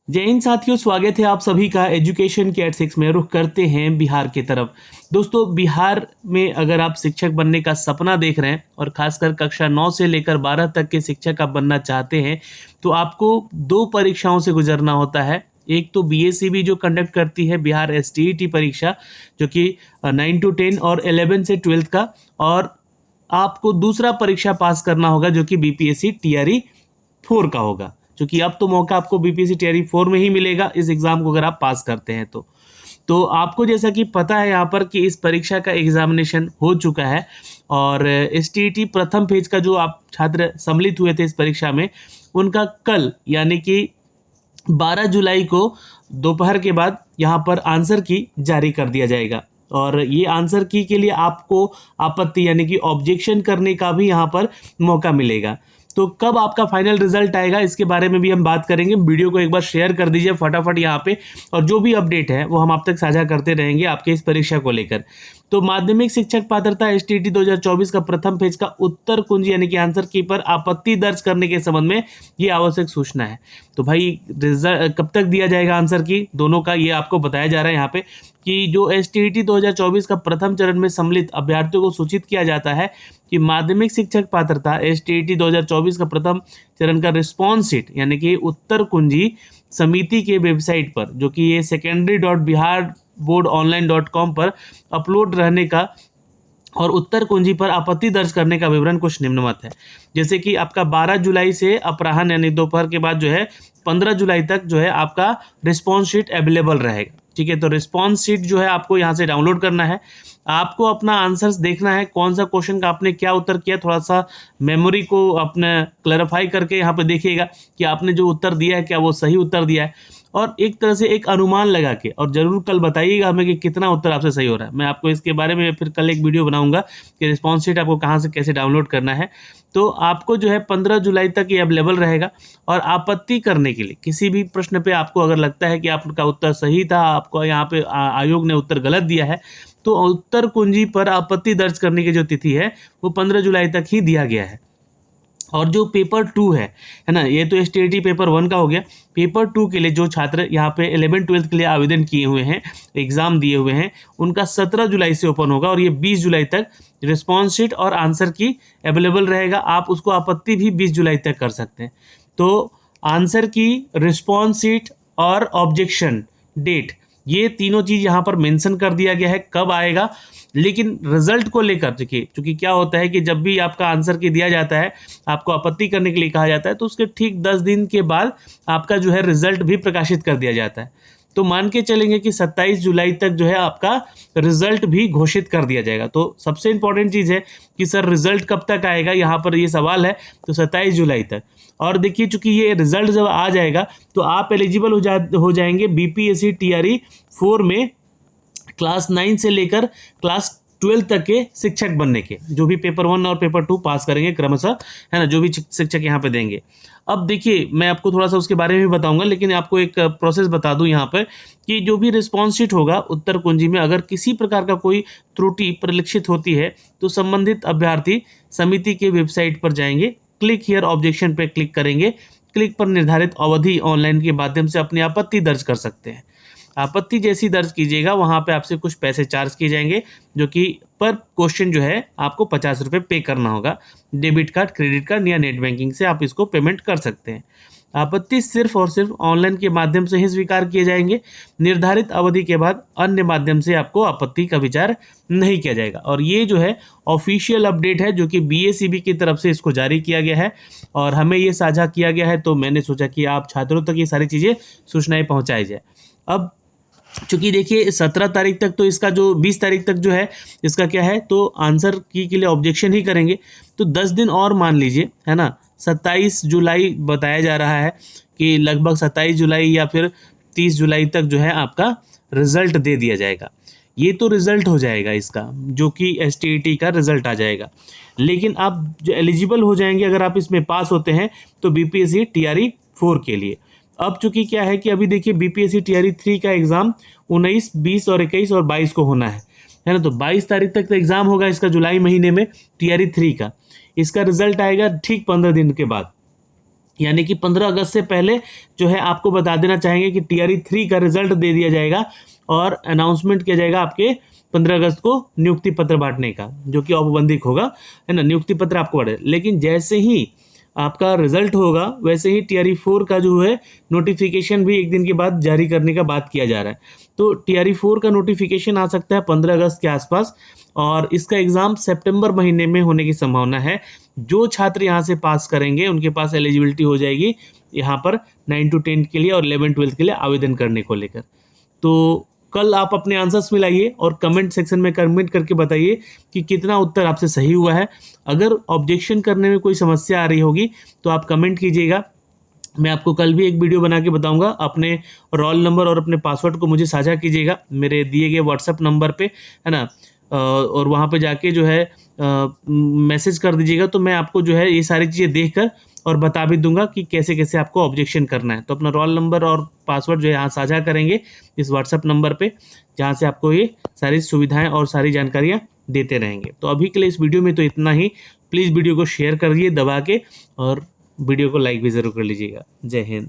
जय हिंद साथियों, स्वागत है आप सभी का एजुकेशन के एट 6 में। रुख करते हैं बिहार की तरफ। दोस्तों, बिहार में अगर आप शिक्षक बनने का सपना देख रहे हैं और खासकर कक्षा 9 से लेकर 12 तक के शिक्षक आप बनना चाहते हैं तो आपको दो परीक्षाओं से गुजरना होता है। एक तो बीएसईबी जो कंडक्ट करती है बिहार एसटीईटी परीक्षा, जो कि 9 to 10 और 11 से 12 का, और आपको दूसरा परीक्षा पास करना होगा जो कि बीपीएससी टीआरई 4 का होगा। क्योंकि अब तो मौका आपको बीपीएससी टीआरई 4 में ही मिलेगा इस एग्जाम को अगर आप पास करते हैं तो आपको जैसा कि पता है यहाँ पर कि इस परीक्षा का एग्जामिनेशन हो चुका है और एसटीईटी प्रथम फेज का जो आप छात्र सम्मिलित हुए थे इस परीक्षा में, उनका कल यानी कि 12 जुलाई को दोपहर के बाद यहाँ पर आंसर की जारी कर दिया जाएगा। और ये आंसर की के लिए आपको आपत्ति यानी कि ऑब्जेक्शन करने का भी यहाँ पर मौका मिलेगा। तो कब आपका फाइनल रिजल्ट आएगा इसके बारे में भी हम बात करेंगे। वीडियो को एक बार शेयर कर दीजिए फटाफट यहाँ पे, और जो भी अपडेट है वो हम आप तक साझा करते रहेंगे आपके इस परीक्षा को लेकर। तो माध्यमिक शिक्षक पात्रता एसटीईटी 2024 का प्रथम फेज का उत्तर कुंजी यानी कि आंसर की पर आपत्ति दर्ज करने के संबंध में ये आवश्यक सूचना है। तो भाई रिजल्ट कब तक दिया जाएगा आंसर की दोनों का, ये आपको बताया जा रहा है यहाँ पे कि जो एसटीईटी 2024 का प्रथम चरण में सम्मिलित अभ्यर्थियों को सूचित किया जाता है कि माध्यमिक शिक्षक पात्रता एसटीईटी 2024 का प्रथम चरण का रिस्पॉन्स शीट यानी कि उत्तर कुंजी समिति के वेबसाइट पर, जो कि ये secondary.biharboardonline.com पर अपलोड रहने का और उत्तर कुंजी पर आपत्ति दर्ज करने का विवरण कुछ निम्नवत है। जैसे कि आपका 12 जुलाई से अपराह्न यानी दोपहर के बाद जो है 15 जुलाई तक जो है आपका रिस्पॉन्स शीट अवेलेबल रहेगा। ठीक है, तो रिस्पॉन्स शीट जो है आपको यहाँ से डाउनलोड करना है। आपको अपना आंसर्स देखना है, कौन सा क्वेश्चन का आपने क्या उत्तर किया, थोड़ा सा मेमोरी को अपने क्लैरिफाई करके यहाँ पे देखिएगा कि आपने जो उत्तर दिया है क्या वो सही उत्तर दिया है, और एक तरह से एक अनुमान लगा के, और जरूर कल बताइएगा हमें कि कितना उत्तर आपसे सही हो रहा है। मैं आपको इसके बारे में फिर कल एक वीडियो बनाऊंगा कि रिस्पॉन्स शीट आपको कहाँ से कैसे डाउनलोड करना है। तो आपको जो है 15 जुलाई तक ये अवेलेबल रहेगा। और आपत्ति करने के लिए किसी भी प्रश्न पे आपको अगर लगता है कि आपका उत्तर सही था, आपको यहाँ पे आयोग ने उत्तर गलत दिया है, तो उत्तर कुंजी पर आपत्ति दर्ज करने की जो तिथि है वो 15 जुलाई तक ही दिया गया है। और जो पेपर 2 है ना, ये तो एसटीईटी पेपर 1 का हो गया। पेपर 2 के लिए जो छात्र यहाँ पे 11-12 के लिए आवेदन किए हुए हैं, एग्जाम दिए हुए हैं, उनका 17 जुलाई से ओपन होगा और ये 20 जुलाई तक रिस्पॉन्स शीट और आंसर की अवेलेबल रहेगा। आप उसको आपत्ति भी 20 जुलाई तक कर सकते हैं। तो आंसर की, रिस्पॉन्स शीट और ऑब्जेक्शन डेट, ये तीनों चीज यहाँ पर मेंशन कर दिया गया है कब आएगा। लेकिन रिजल्ट को लेकर देखिए, क्योंकि क्या होता है कि जब भी आपका आंसर की दिया जाता है, आपको आपत्ति करने के लिए कहा जाता है, तो उसके ठीक 10 दिन के बाद आपका जो है रिजल्ट भी प्रकाशित कर दिया जाता है। तो मान के चलेंगे कि 27 जुलाई तक जो है आपका रिजल्ट भी घोषित कर दिया जाएगा। तो सबसे इंपॉर्टेंट चीज़ है कि सर रिजल्ट कब तक आएगा, यहाँ पर ये सवाल है। तो 27 जुलाई तक। और देखिए, चूंकि ये रिजल्ट जब आ जाएगा तो आप एलिजिबल हो जाएंगे बीपीएससी टीआरई 4 में क्लास 9 से लेकर क्लास 12 तक के शिक्षक बनने के, जो भी पेपर 1 और पेपर 2 पास करेंगे क्रमशः, है ना, जो भी शिक्षक यहाँ पे देंगे। अब देखिए, मैं आपको थोड़ा सा उसके बारे में भी बताऊंगा, लेकिन आपको एक प्रोसेस बता दूं यहाँ पर कि जो भी रिस्पॉन्स शीट होगा उत्तर कुंजी में, अगर किसी प्रकार का कोई त्रुटि परिलक्षित होती है तो संबंधित अभ्यर्थी समिति के वेबसाइट पर जाएंगे, क्लिक हियर ऑब्जेक्शन पर क्लिक करेंगे। क्लिक पर निर्धारित अवधि ऑनलाइन के माध्यम से अपनी आपत्ति दर्ज कर सकते हैं। आपत्ति जैसी दर्ज कीजिएगा वहाँ पे आपसे कुछ पैसे चार्ज किए जाएंगे, जो कि पर क्वेश्चन जो है आपको 50 रुपये पे करना होगा। डेबिट कार्ड, क्रेडिट कार्ड या नेट बैंकिंग से आप इसको पेमेंट कर सकते हैं। आपत्ति सिर्फ और सिर्फ ऑनलाइन के माध्यम से ही स्वीकार किए जाएंगे। निर्धारित अवधि के बाद अन्य माध्यम से आपको आपत्ति का विचार नहीं किया जाएगा। और ये जो है ऑफिशियल अपडेट है जो कि बीएसईबी की तरफ से इसको जारी किया गया है और हमें ये साझा किया गया है। तो मैंने सोचा कि आप छात्रों तक ये सारी चीज़ें सूचनाएं पहुँचाई जाए। अब चूंकि देखिए 17 तारीख तक, तो इसका जो 20 तारीख तक जो है इसका क्या है, तो आंसर की के लिए ऑब्जेक्शन ही करेंगे। तो 10 दिन और मान लीजिए, है ना, 27 जुलाई बताया जा रहा है कि लगभग 27 जुलाई या फिर 30 जुलाई तक जो है आपका रिजल्ट दे दिया जाएगा। ये तो रिजल्ट हो जाएगा इसका, जो कि एसटीईटी का रिजल्ट आ जाएगा। लेकिन आप जो एलिजिबल हो जाएंगे अगर आप इसमें पास होते हैं तो बीपीएससी टीआरई 4 के लिए। अब चूंकि क्या है कि अभी देखिए बीपीएससी टीआरई 3 का एग्जाम 19, 20 और 21 और 22 को होना है ना। तो 22 तारीख तक तो एग्जाम होगा इसका, जुलाई महीने में टीआरई 3 का। इसका रिजल्ट आएगा ठीक 15 दिन के बाद। यानी कि 15 अगस्त से पहले जो है आपको बता देना चाहेंगे कि TRE 3 का रिजल्ट दे दिया जाएगा और अनाउंसमेंट किया जाएगा आपके 15 अगस्त को नियुक्ति पत्र बांटने का, जो कि औपबंधिक होगा, है ना। नियुक्ति पत्र आपको बांटे, लेकिन जैसे ही आपका रिजल्ट होगा वैसे ही TRE 4 का जो है नोटिफिकेशन भी एक दिन के बाद जारी करने का बात किया जा रहा है। तो TRE 4 का नोटिफिकेशन आ सकता है 15 अगस्त के आसपास, और इसका एग्ज़ाम सितंबर महीने में होने की संभावना है। जो छात्र यहाँ से पास करेंगे उनके पास एलिजिबिलिटी हो जाएगी यहाँ पर 9 to 10 के लिए और 11-12 के लिए आवेदन करने को लेकर। तो कल आप अपने आंसर्स मिलाइए और कमेंट सेक्शन में कमेंट करके बताइए कि कितना उत्तर आपसे सही हुआ है। अगर ऑब्जेक्शन करने में कोई समस्या आ रही होगी तो आप कमेंट कीजिएगा। मैं आपको कल भी एक वीडियो बना के बताऊंगा। अपने रोल नंबर और अपने पासवर्ड को मुझे साझा कीजिएगा मेरे दिए गए व्हाट्सएप नंबर पे, है ना। और वहाँ पे जाके जो है मैसेज कर दीजिएगा, तो मैं आपको जो है ये सारी चीज़ें देखकर और बता भी दूंगा कि कैसे कैसे आपको ऑब्जेक्शन करना है। तो अपना रोल नंबर और पासवर्ड जो है यहाँ साझा करेंगे इस व्हाट्सएप नंबर पे, जहाँ से आपको ये सारी सुविधाएं और सारी जानकारियाँ देते रहेंगे। तो अभी के लिए इस वीडियो में तो इतना ही। प्लीज़ वीडियो को शेयर करिए दबा के, और वीडियो को लाइक भी ज़रूर कर लीजिएगा। जय हिंद।